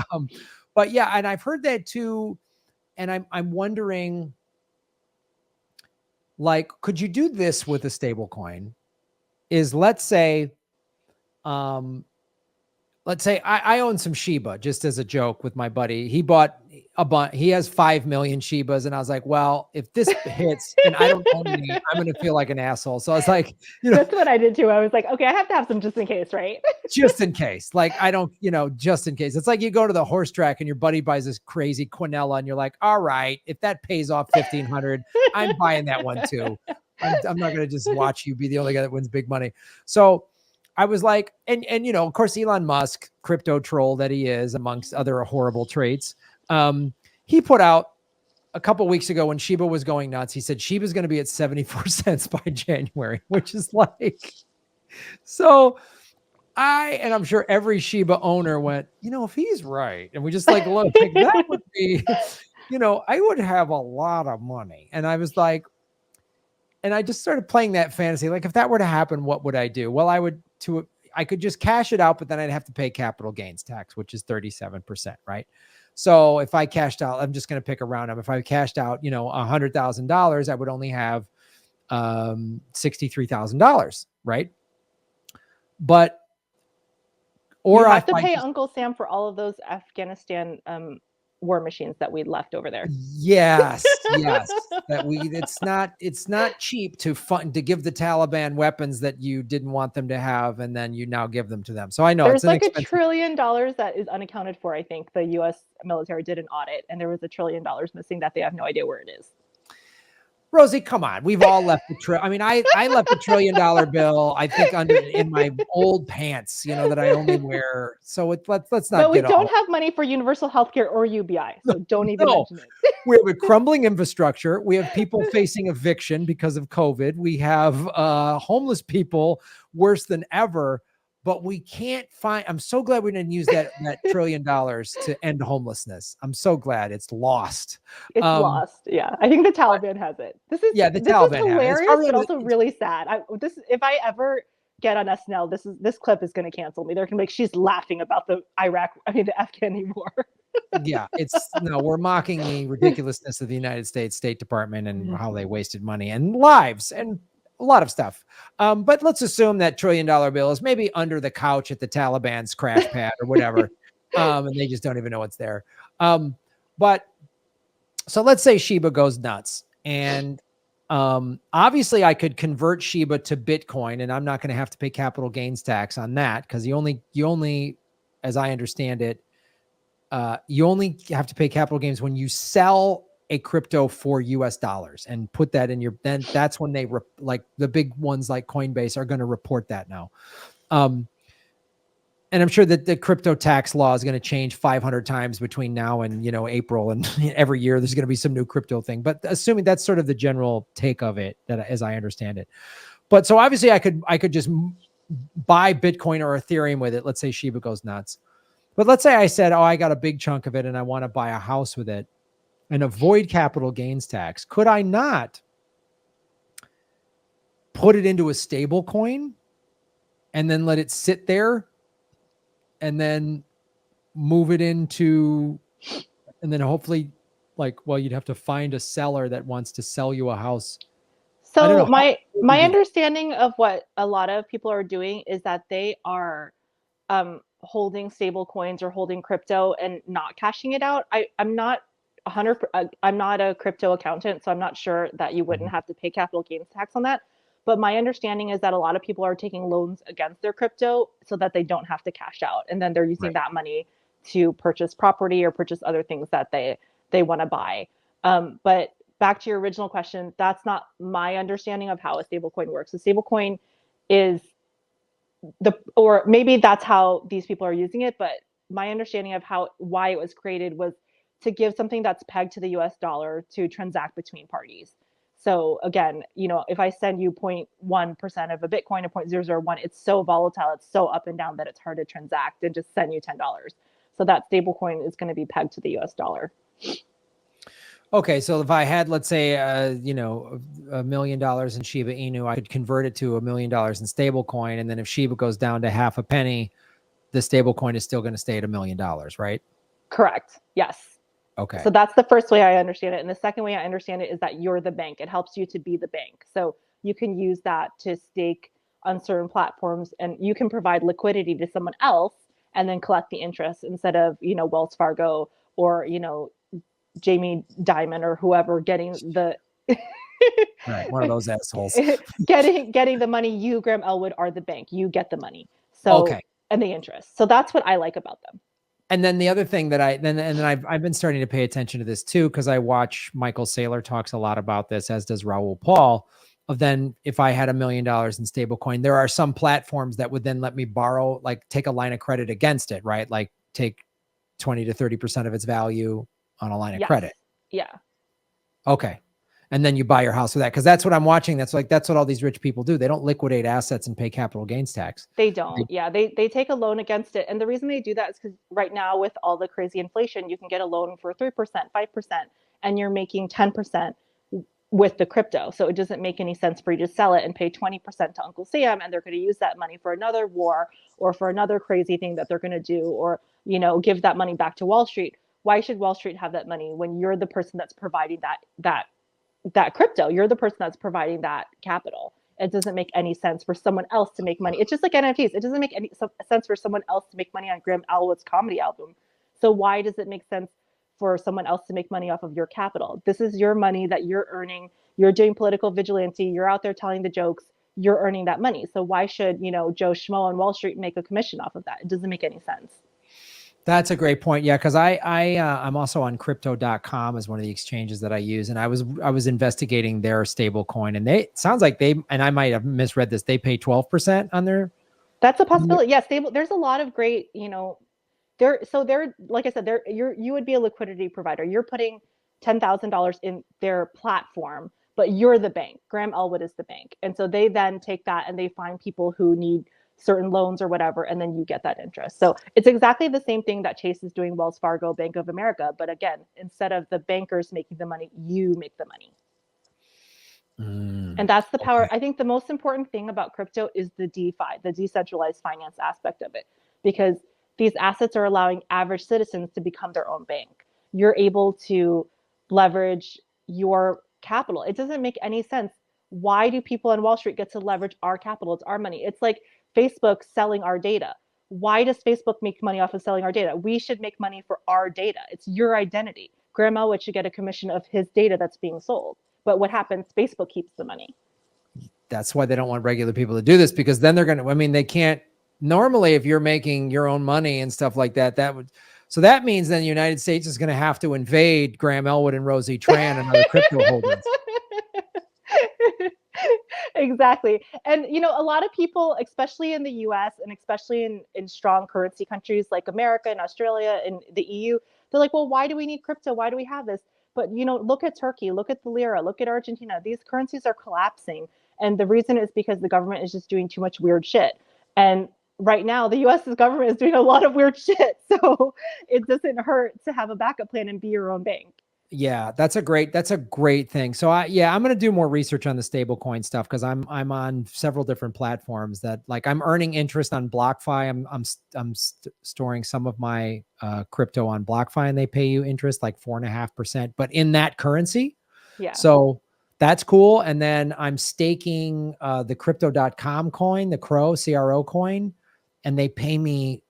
But yeah, and I've heard that too. And I'm wondering, could you do this with a stable coin? Let's say I own some Shiba, just as a joke with my buddy. He bought a bunch. He has 5 million Shibas. And I was like, well, if this hits and I don't own any, I'm going to feel like an asshole. So I was like, that's what I did too. I was like, okay, I have to have some just in case, right? Just in case. I don't, just in case. It's like you go to the horse track and your buddy buys this crazy Quinella and you're like, all right, if that pays off 1,500, I'm buying that one too. I'm not going to just watch you be the only guy that wins big money. So I was like, and of course, Elon Musk, crypto troll that he is, amongst other horrible traits. He put out a couple weeks ago when Shiba was going nuts. He said Shiba's going to be at 74 cents by January, which is so I'm sure every Shiba owner went, if he's right. And we just look, that would be, I would have a lot of money. And I was like, and I just started playing that fantasy. If that were to happen, what would I do? Well, I could just cash it out, but then I'd have to pay capital gains tax, which is 37%, right? So if I cashed out, I'm just going to pick a round number. If I cashed out, $100,000, I would only have $63,000, right? But you have to pay Uncle Sam for all of those Afghanistan war machines that we left over there. Yes. It's not cheap to give the Taliban weapons that you didn't want them to have, and then you now give them to them. So I know there's $1 trillion that is unaccounted for. I think the U.S. military did an audit, and there was $1 trillion missing that they have no idea where it is. Rosie, come on. We've all left I left $1 trillion bill, I think, in my old pants, that I only wear. So let's not But we don't have money for universal healthcare or UBI. So don't even mention it. We have a crumbling infrastructure. We have people facing eviction because of COVID. We have homeless people worse than ever. but we can't find. I'm so glad we didn't use that $1 trillion to end homelessness. I'm so glad it's lost. It's lost. Yeah, I think the Taliban has it. This is Yeah, the this is Taliban have it. It's hilarious, probably but also really sad. If I ever get on SNL, this clip is going to cancel me. They're going to be like, she's laughing about the the Afghani war. yeah, we're mocking the ridiculousness of the United States State Department and how they wasted money and lives and a lot of stuff. But let's assume that $1 trillion bill is maybe under the couch at the Taliban's crash pad or whatever. And they just don't even know what's there. But so let's say Shiba goes nuts, and obviously I could convert Shiba to Bitcoin, and I'm not going to have to pay capital gains tax on that, because you only, as I understand it, you only have to pay capital gains when you sell a crypto for US dollars and put that in your, then that's when they like the big ones like Coinbase are going to report that now. And I'm sure that the crypto tax law is going to change 500 times between now and, April, and every year there's going to be some new crypto thing, but assuming that's sort of the general take of it, that as I understand it. But so obviously I could just buy Bitcoin or Ethereum with it. Let's say Shiba goes nuts. But let's say I said, I got a big chunk of it and I want to buy a house with it and avoid capital gains tax. Could I not put it into a stable coin and then let it sit there and then move it into, and then hopefully you'd have to find a seller that wants to sell you a house. So my understanding of what a lot of people are doing is that they are holding stable coins or holding crypto and not cashing it out. I'm not I'm not a crypto accountant, so I'm not sure that you wouldn't have to pay capital gains tax on that. But my understanding is that a lot of people are taking loans against their crypto so that they don't have to cash out, and then they're using that money to purchase property or purchase other things that they want to buy. But back to your original question, that's not my understanding of how a stablecoin works. A stablecoin is or maybe that's how these people are using it, but my understanding of why it was created was to give something that's pegged to the US dollar to transact between parties. So again, if I send you 0.1% of a Bitcoin or 0.001, it's so volatile, it's so up and down that it's hard to transact and just send you $10. So that stablecoin is going to be pegged to the US dollar. Okay, so if I had, let's say, $1 million in Shiba Inu, I could convert it to $1 million in stable coin, and then if Shiba goes down to half a penny, the stable coin is still going to stay at $1 million, right? Correct. Yes. Okay. So that's the first way I understand it, and the second way I understand it is that you're the bank. It helps you to be the bank, so you can use that to stake on certain platforms, and you can provide liquidity to someone else and then collect the interest instead of Wells Fargo or Jamie Dimon or whoever getting the right, one of those assholes getting the money. You, Graham Elwood, are the bank. You get the money. So okay, and the interest. So that's what I like about them. And then the other thing that I've been starting to pay attention to this too, because I watch Michael Saylor talks a lot about this, as does Raoul Paul. Of then, if I had $1 million in stablecoin, there are some platforms that would then let me borrow, like take a line of credit against it, right? Like take 20 to 30% of its value on a line of credit. Yeah. Okay. And then you buy your house with that. Cause that's what I'm watching. That's what all these rich people do. They don't liquidate assets and pay capital gains tax. They don't. Yeah. They take a loan against it. And the reason they do that is because right now with all the crazy inflation, you can get a loan for 3%, 5%, and you're making 10% with the crypto. So it doesn't make any sense for you to sell it and pay 20% to Uncle Sam, and they're going to use that money for another war or for another crazy thing that they're going to do, or, give that money back to Wall Street. Why should Wall Street have that money when you're the person that's providing that crypto? You're the person that's providing that capital. It doesn't make any sense for someone else to make money. It's just like NFTs. It doesn't make any sense for someone else to make money on Graham Elwood's comedy album. So why does it make sense for someone else to make money off of your capital? This is your money that you're earning. You're doing political vigilante. You're out there telling the jokes. You're earning that money. So why should, Joe Schmo on Wall Street make a commission off of that? It doesn't make any sense. That's a great point. Yeah, because I'm also on crypto.com as one of the exchanges that I use, and I was investigating their stable coin, and it sounds like and I might have misread this, they pay 12% on their. That's a possibility. Yeah, stable. There's a lot of great, they're like I said, you would be a liquidity provider. You're putting $10,000 in their platform, but you're the bank. Graham Elwood is the bank, and so they then take that and they find people who need certain loans or whatever, and then you get that interest. So it's exactly the same thing that Chase is doing, Wells Fargo, Bank of America. But again, instead of the bankers making the money, you make the money. And that's the power. Okay. I think the most important thing about crypto is the DeFi, the decentralized finance aspect of it, because these assets are allowing average citizens to become their own bank. You're able to leverage your capital. It doesn't make any sense. Why do people on Wall Street get to leverage our capital? It's our money. It's like Facebook selling our data. Why does Facebook make money off of selling our data? We should make money for our data. It's your identity. Graham Elwood should get a commission of his data that's being sold. But what happens? Facebook keeps the money. That's why they don't want regular people to do this, because then they're going to, I mean, they can't normally, if you're making your own money and stuff like that, so that means then the United States is going to have to invade Graham Elwood and Rosie Tran and other crypto holdings. Exactly. And, a lot of people, especially in the US and especially in strong currency countries like America and Australia and the EU, they're like, well, why do we need crypto? Why do we have this? But, look at Turkey, look at the lira, look at Argentina. These currencies are collapsing. And the reason is because the government is just doing too much weird shit. And right now, the US government is doing a lot of weird shit. So it doesn't hurt to have a backup plan and be your own bank. Yeah, that's a great thing. So I'm going to do more research on the stablecoin stuff, because I'm on several different platforms that, like, I'm earning interest on BlockFi. I'm storing some of my crypto on BlockFi, and they pay you interest like 4.5%, but in that currency. Yeah. So that's cool. And then I'm staking the crypto.com coin, the CRO coin, and they pay me,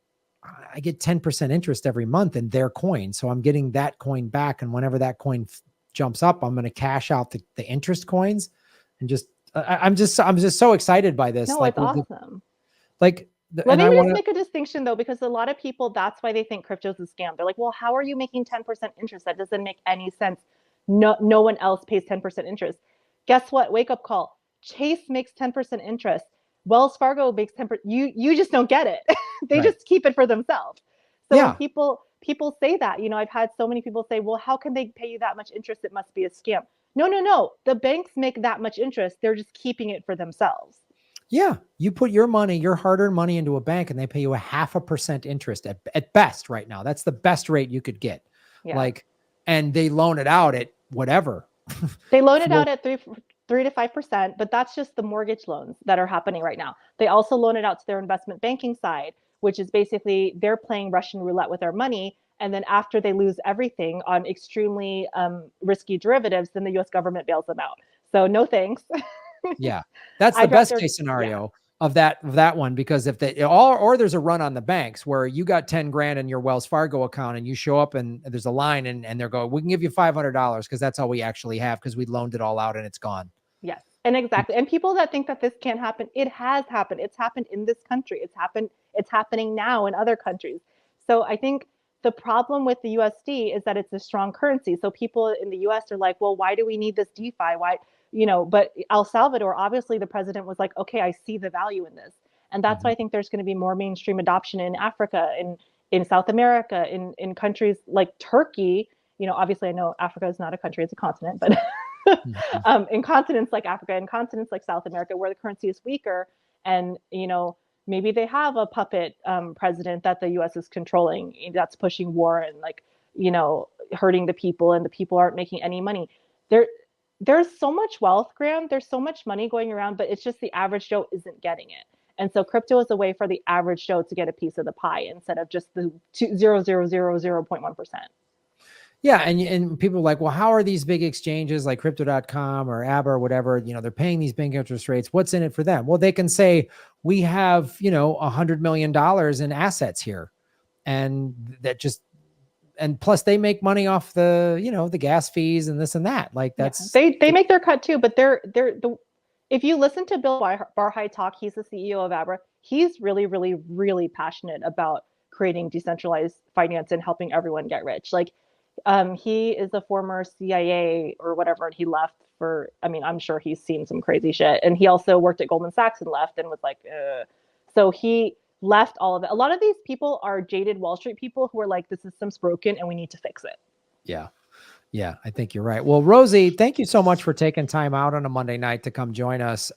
I get 10% interest every month in their coin. So I'm getting that coin back. And whenever that coin jumps up, I'm going to cash out the interest coins, and I'm just so excited by this. No, like, it's awesome. Let me just make a distinction though, because a lot of people, that's why they think crypto is a scam. They're like, well, how are you making 10% interest? That doesn't make any sense. No one else pays 10% interest. Guess what? Wake up call. Chase makes 10% interest. Wells Fargo makes 10%. You just don't get it. They Right. just keep it for themselves. So Yeah. when people say that, I've had so many people say, well, how can they pay you that much interest? It must be a scam. No. The banks make that much interest. They're just keeping it for themselves. Yeah. You put your money, your hard-earned money, into a bank, and they pay you 0.5% interest at best right now. That's the best rate you could get. Yeah. And they loan it out at whatever. They loan it out at 3 to 5%, but that's just the mortgage loans that are happening right now. They also loan it out to their investment banking side, which is basically they're playing Russian roulette with their money. And then after they lose everything on extremely risky derivatives, then the US government bails them out. So no thanks. Yeah. That's the best case scenario of that one, because if or there's a run on the banks where you got 10 grand in your Wells Fargo account and you show up and there's a line and they're going, we can give you $500 because that's all we actually have, because we loaned it all out and it's gone. Yes. And exactly. And people that think that this can't happen, it has happened. It's happened in this country. It's happening now in other countries. So I think the problem with the USD is that it's a strong currency. So people in the US are like, well, why do we need this DeFi? Why, but El Salvador, obviously the president was like, okay, I see the value in this. And that's why I think there's going to be more mainstream adoption in Africa, in South America, in countries like Turkey. Obviously I know Africa is not a country, it's a continent, but in continents like Africa and continents like South America, where the currency is weaker, and maybe they have a puppet president that the U.S. is controlling, that's pushing war and hurting the people, and the people aren't making any money. There's so much wealth, Graham. There's so much money going around, but it's just the average Joe isn't getting it. And so crypto is a way for the average Joe to get a piece of the pie instead of just the 0.1%. Yeah. And people are like, well, how are these big exchanges like crypto.com or ABBA or whatever, they're paying these bank interest rates? What's in it for them? Well, they can say, we have, $100 million in assets here. And and plus they make money off the, the gas fees and this and that. Like that's, they make their cut too, but if you listen to Bill Barhai talk, he's the CEO of ABBA. He's really, really, really passionate about creating decentralized finance and helping everyone get rich. Like, he is a former CIA or whatever, and he left I'm sure he's seen some crazy shit. And he also worked at Goldman Sachs and left and was like, so he left all of it. A lot of these people are jaded Wall Street people who are like, the system's broken and we need to fix it. Yeah. Yeah, I think you're right. Well, Rosie, thank you so much for taking time out on a Monday night to come join us.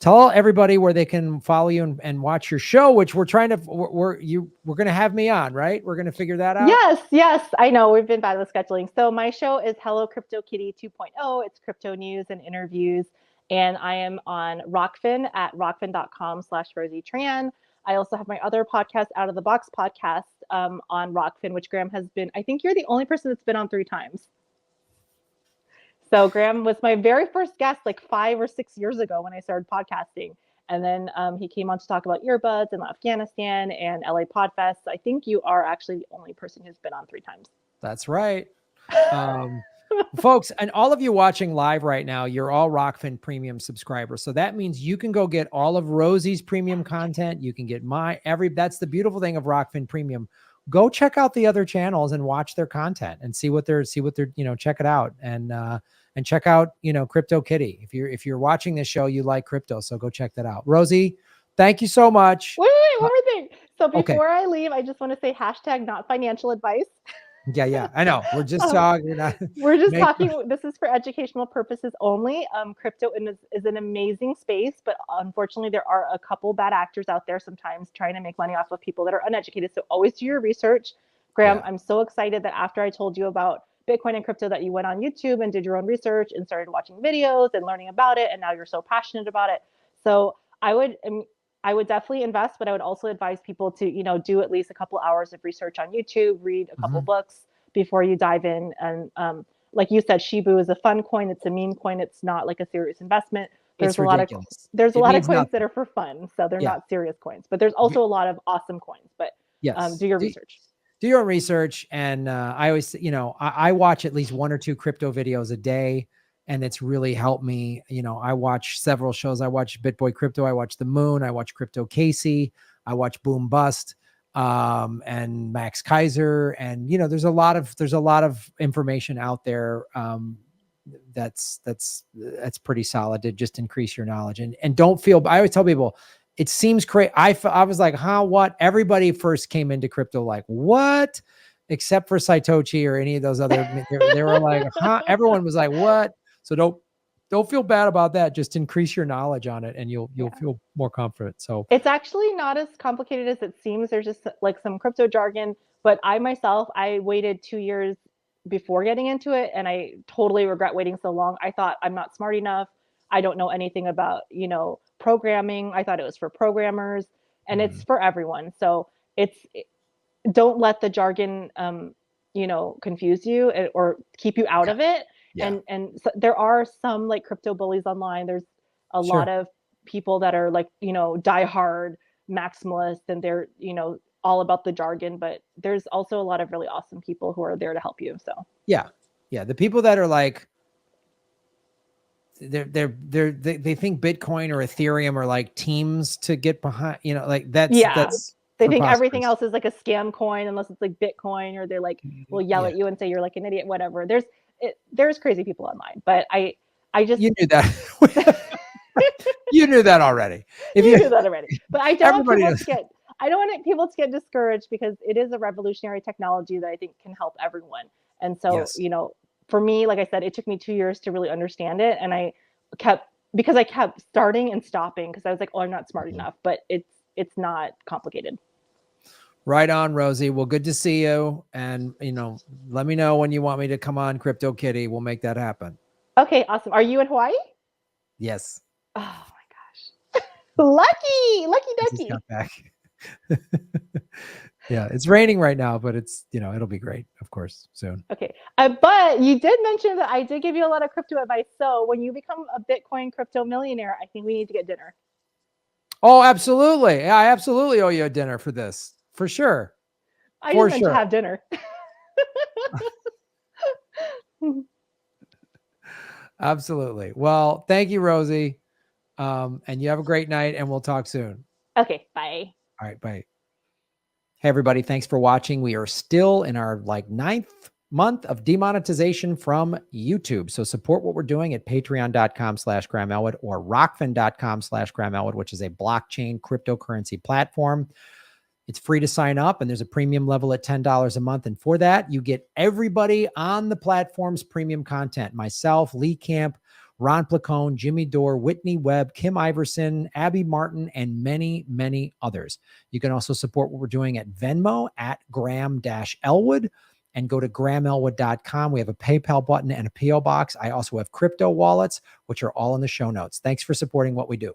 tell everybody where they can follow you and watch your show, which we're trying to, we're going to have me on, right? We're going to figure that out. Yes. I know we've been bad with scheduling. So my show is Hello Crypto Kitty 2.0. It's crypto news and interviews. And I am on Rockfin at rockfin.com/Rosie Tran. I also have my other podcast, Out of the Box podcast, on Rockfin, which Graham has been, I think you're the only person that's been on 3 times. So Graham was my very first guest like 5 or 6 years ago when I started podcasting. And then he came on to talk about earbuds and Afghanistan and LA Podfest. I think you are actually the only person who's been on 3 times. That's right. Folks, and all of you watching live right now, you're all Rockfin premium subscribers. So that means you can go get all of Rosie's premium content. You can get that's the beautiful thing of Rockfin premium. Go check out the other channels and watch their content and see what they're, check it out and check out, Crypto Kitty. If you're watching this show, you like crypto. So go check that out. Rosie, thank you so much. Wait, one more thing. So before I leave, I just want to say hashtag not financial advice. Yeah. I know. We're just talking. We're just talking. This is for educational purposes only. Crypto is an amazing space, but unfortunately, there are a couple bad actors out there sometimes trying to make money off of people that are uneducated. So always do your research. Graham, I'm so excited that after I told you about Bitcoin and crypto that you went on YouTube and did your own research and started watching videos and learning about it. And now you're so passionate about it. So I would definitely invest, but I would also advise people to, do at least a couple hours of research on YouTube, read a couple books before you dive in. And like you said, Shibu is a fun coin. It's a meme coin. It's not like a serious investment. There's a lot of coins that are for fun. So they're not serious coins, but there's also a lot of awesome coins, but do your research. Do your own research. And I always, I watch at least 1 or 2 crypto videos a day. And it's really helped me. I watch several shows. I watch BitBoy Crypto. I watch The Moon. I watch Crypto Casey. I watch Boom Bust and Max Kaiser. And there's a lot of information out there that's pretty solid to just increase your knowledge. And don't feel. I always tell people, it seems crazy. I was like, what? Everybody first came into crypto like, what? Except for Satoshi or any of those other. They were like, Everyone was like, what? So don't feel bad about that. Just increase your knowledge on it and you'll feel more confident. So it's actually not as complicated as it seems. There's just like some crypto jargon, but I waited 2 years before getting into it. And I totally regret waiting so long. I thought I'm not smart enough. I don't know anything about, programming. I thought it was for programmers and it's for everyone. So don't let the jargon, confuse you or keep you out of it. Yeah. And so there are some like crypto bullies online. There's a lot of people that are like, diehard maximalists and they're, all about the jargon, but there's also a lot of really awesome people who are there to help you. So yeah. The people that are like, they think Bitcoin or Ethereum are like teams to get behind, that's they think everything else is like a scam coin unless it's like Bitcoin, or they're like, will yell at you and say you're like an idiot, whatever. There's crazy people online, but I just you knew that. You knew that already. You knew that already. But I don't want people to get discouraged because it is a revolutionary technology that I think can help everyone. And so, for me, like I said, it took me 2 years to really understand it. And I kept starting and stopping because I was like, oh, I'm not smart enough, but it's not complicated. Right on, Rosie. Well, good to see you. And, let me know when you want me to come on Crypto Kitty. We'll make that happen. Okay, awesome. Are you in Hawaii? Yes. Oh my gosh. Lucky ducky. Back. Yeah, it's raining right now, but it's, it'll be great, of course, soon. Okay. But you did mention that I did give you a lot of crypto advice. So when you become a Bitcoin crypto millionaire, I think we need to get dinner. Oh, absolutely. Yeah, I absolutely owe you a dinner for this. For sure. I just meant to have dinner. Absolutely. Well, thank you, Rosie. And you have a great night and we'll talk soon. Okay. Bye. All right. Bye. Hey, everybody. Thanks for watching. We are still in our 9th month of demonetization from YouTube. So support what we're doing at patreon.com/Graham Elwood or rockfin.com/Graham Elwood, which is a blockchain cryptocurrency platform. It's free to sign up and there's a premium level at $10 a month. And for that, you get everybody on the platform's premium content. Myself, Lee Camp, Ron Placone, Jimmy Dore, Whitney Webb, Kim Iverson, Abby Martin, and many, many others. You can also support what we're doing at Venmo at Graham-Elwood and go to grahamelwood.com. We have a PayPal button and a PO box. I also have crypto wallets, which are all in the show notes. Thanks for supporting what we do.